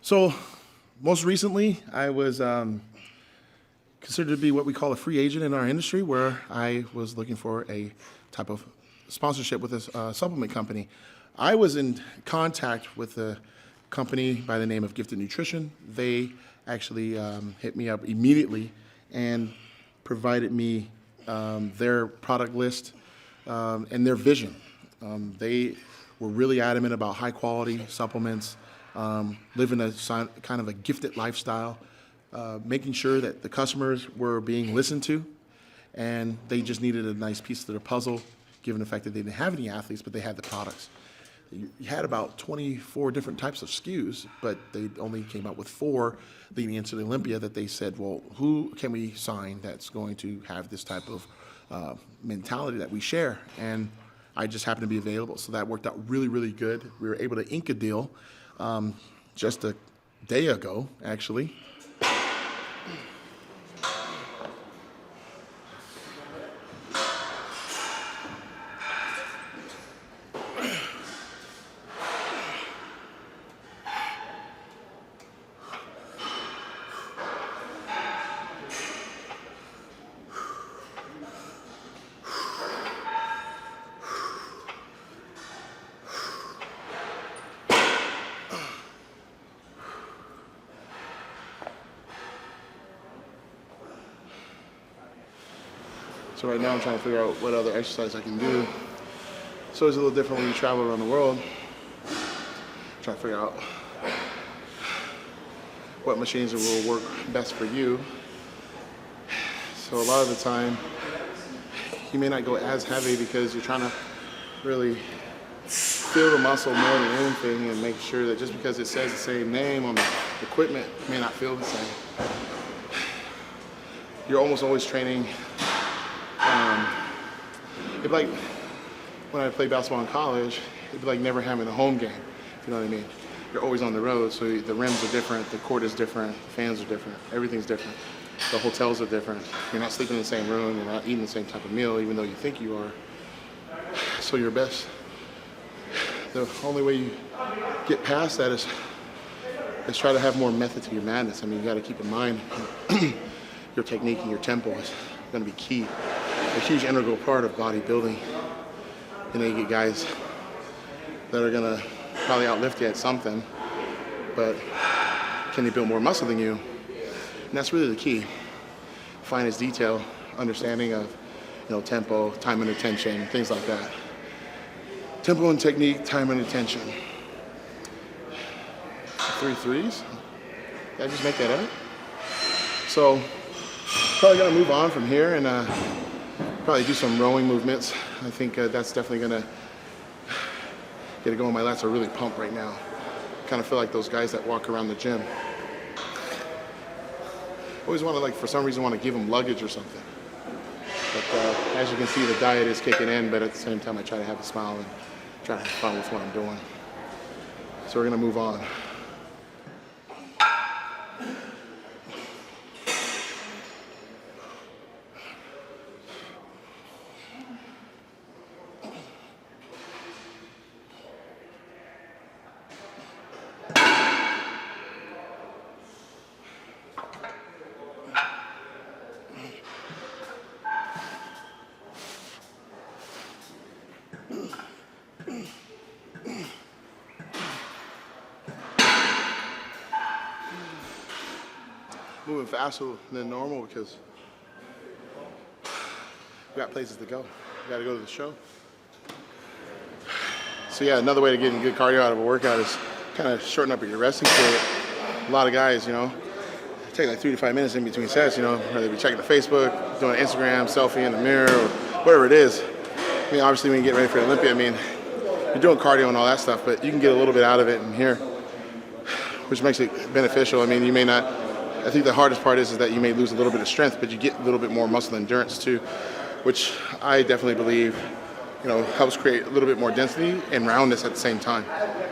So most recently, I was considered to be what we call a free agent in our industry, where I was looking for a type of sponsorship with a supplement company. I was in contact with a company by the name of Gifted Nutrition. They actually hit me up immediately and provided me their product list and their vision. They were really adamant about high quality supplements, living a kind of a gifted lifestyle, making sure that the customers were being listened to, and they just needed a nice piece of their puzzle, given the fact that they didn't have any athletes, but they had the products. You had about 24 different types of SKUs, but they only came out with 4 leading into the Olympia that they said, well, who can we sign that's going to have this type of mentality that we share? And I just happened to be available, so that worked out really, really good. We were able to ink a deal just a day ago, actually. So right now I'm trying to figure out what other exercise I can do. So it's a little different when you travel around the world. Trying to figure out what machines will work best for you. So a lot of the time, you may not go as heavy because you're trying to really feel the muscle more than anything and make sure that just because it says the same name on the equipment, it may not feel the same. You're almost always training. It'd be like when I played basketball in college, it'd be like never having a home game, if you know what I mean. You're always on the road, so the rims are different, the court is different, the fans are different, everything's different. The hotels are different. You're not sleeping in the same room, you're not eating the same type of meal, even though you think you are. So your best, the only way you get past that is try to have more method to your madness. I mean, you gotta keep in mind your technique and your tempo is gonna be key. A huge integral part of bodybuilding. You know, you get guys that are gonna probably outlift you at something, but can they build more muscle than you? And that's really the key. Finest detail, understanding of, tempo, time and attention, things like that. Tempo and technique, time and attention. 3 threes? Did I just make that up? So, probably gonna move on from here and probably do some rowing movements. I think that's definitely gonna get it going. My lats are really pumped right now. Kind of feel like those guys that walk around the gym. Always want to, for some reason, want to give them luggage or something. But as you can see, the diet is kicking in, but at the same time, I try to have a smile and try to have fun with what I'm doing. So we're gonna move on. Moving faster than normal because we got places to go. We got to go to the show. So yeah, another way to get good cardio out of a workout is kind of shorten up your resting period. A lot of guys, take like 3 to 5 minutes in between sets, whether they be checking the Facebook, doing an Instagram, selfie in the mirror, or whatever it is. I mean, obviously when you get ready for the Olympia, you're doing cardio and all that stuff, but you can get a little bit out of it in here, which makes it beneficial. I mean, you may not, I think the hardest part is that you may lose a little bit of strength, but you get a little bit more muscle endurance too, which I definitely believe, helps create a little bit more density and roundness at the same time.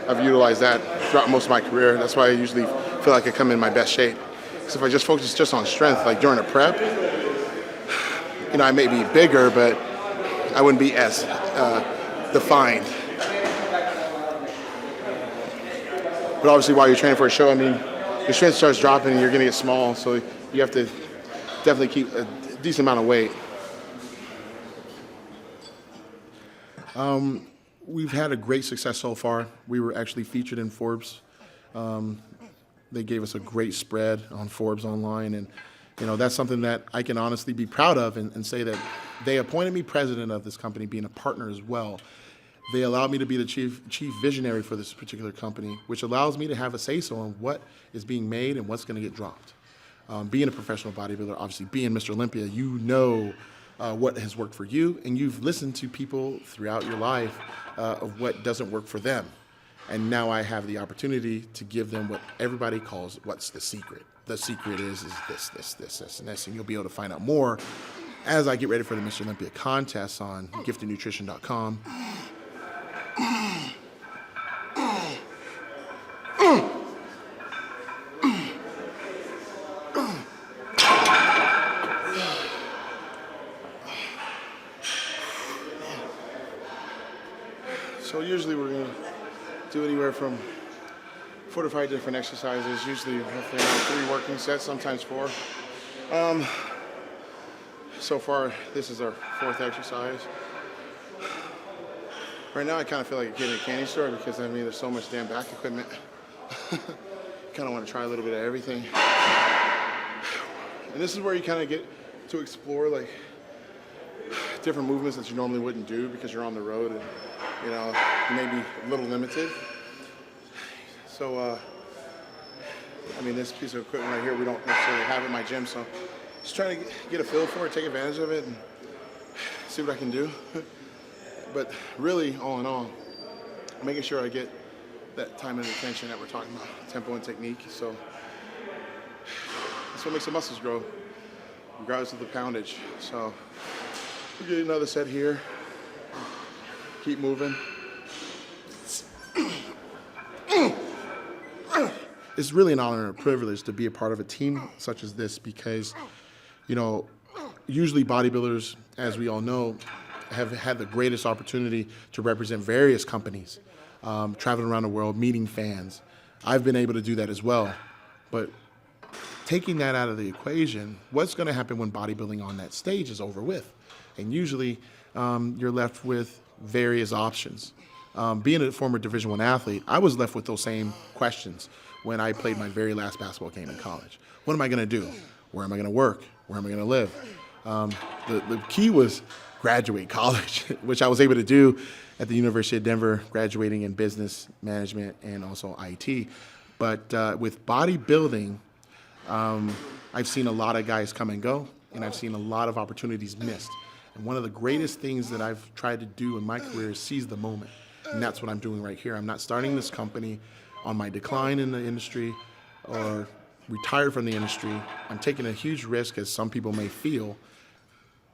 I've utilized that throughout most of my career. That's why I usually feel like I come in my best shape. Because if I just focus just on strength, like during a prep, I may be bigger, but I wouldn't be as defined. But obviously, while you're training for a show, I mean, your strength starts dropping and you're going to get small. So you have to definitely keep a decent amount of weight. We've had a great success so far. We were actually featured in Forbes. They gave us a great spread on Forbes online, and that's something that I can honestly be proud of and say that they appointed me president of this company, being a partner as well. They allowed me to be the chief visionary for this particular company, which allows me to have a say-so on what is being made and what's going to get dropped. Being a professional bodybuilder, obviously being Mr. Olympia, you know what has worked for you, and you've listened to people throughout your life of what doesn't work for them. And now I have the opportunity to give them what everybody calls what's the secret. The secret is this, and you'll be able to find out more as I get ready for the Mr. Olympia contest on giftednutrition.com. So usually we're going to do anywhere from 4 to 5 different exercises, usually roughly around 3 working sets, sometimes 4. So far, this is our 4th exercise. Right now, I kind of feel like a kid in a candy store because, I mean, there's so much damn back equipment. Kind of want to try a little bit of everything. And this is where you kind of get to explore, like, different movements that you normally wouldn't do because you're on the road and, you may be a little limited. So, I mean, this piece of equipment right here, we don't necessarily have in my gym, so just trying to get a feel for it, take advantage of it, and see what I can do. But really, all in all, making sure I get that time and attention that we're talking about, tempo and technique. So that's what makes the muscles grow, regardless of the poundage. So we'll get another set here. Keep moving. It's really an honor and a privilege to be a part of a team such as this because, usually bodybuilders, as we all know, have had the greatest opportunity to represent various companies, traveling around the world, meeting fans. I've been able to do that as well. But taking that out of the equation, what's going to happen when bodybuilding on that stage is over with? And usually you're left with various options. Being a former Division I athlete, I was left with those same questions when I played my very last basketball game in college. What am I going to do? Where am I going to work? Where am I going to live? The key was graduate college, which I was able to do at the University of Denver, graduating in business management and also IT. But with bodybuilding, I've seen a lot of guys come and go, and I've seen a lot of opportunities missed. And one of the greatest things that I've tried to do in my career is seize the moment. And that's what I'm doing right here. I'm not starting this company on my decline in the industry or retired from the industry. I'm taking a huge risk, as some people may feel,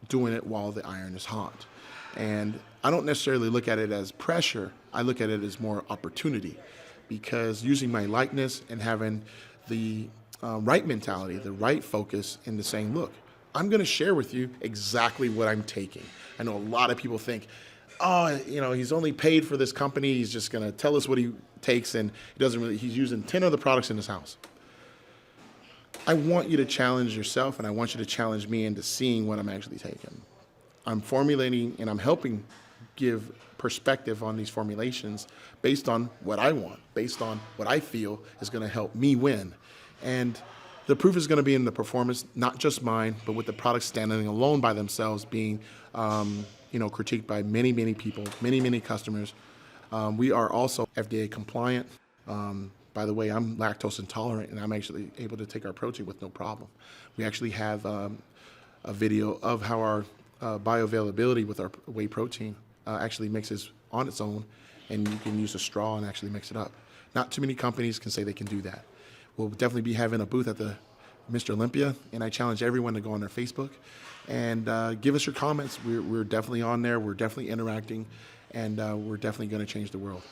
doing it while the iron is hot. And I don't necessarily look at it as pressure. I look at it as more opportunity, because using my likeness and having the right mentality, the right focus into saying, look, I'm going to share with you exactly what I'm taking. I know a lot of people think, oh, he's only paid for this company. He's just going to tell us what he takes, and he's using 10 other products in his house. I want you to challenge yourself, and I want you to challenge me into seeing what I'm actually taking. I'm formulating, and I'm helping give perspective on these formulations based on what I want, based on what I feel is going to help me win. And the proof is going to be in the performance, not just mine, but with the products standing alone by themselves being critiqued by many, many people, many, many customers. We are also FDA compliant. By the way, I'm lactose intolerant, and I'm actually able to take our protein with no problem. We actually have a video of how our bioavailability with our whey protein actually mixes on its own, and you can use a straw and actually mix it up. Not too many companies can say they can do that. We'll definitely be having a booth at the Mr. Olympia, and I challenge everyone to go on their Facebook and give us your comments. We're definitely on there. We're definitely interacting, and we're definitely going to change the world.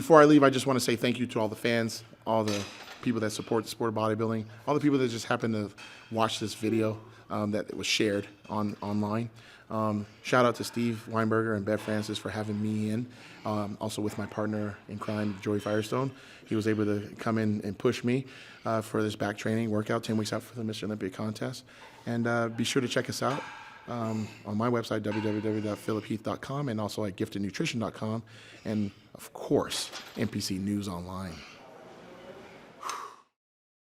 before I leave, I just want to say thank you to all the fans, all the people that support the sport of bodybuilding, all the people that just happen to watch this video that it was shared online. Shout out to Steve Weinberger and Bev Francis for having me in. Also with my partner in crime, Joey Firestone. He was able to come in and push me for this back training workout 10 weeks out for the Mr. Olympia contest. And be sure to check us out on my website, www.philipheath.com, and also at giftednutrition.com, and of course, NPC News Online.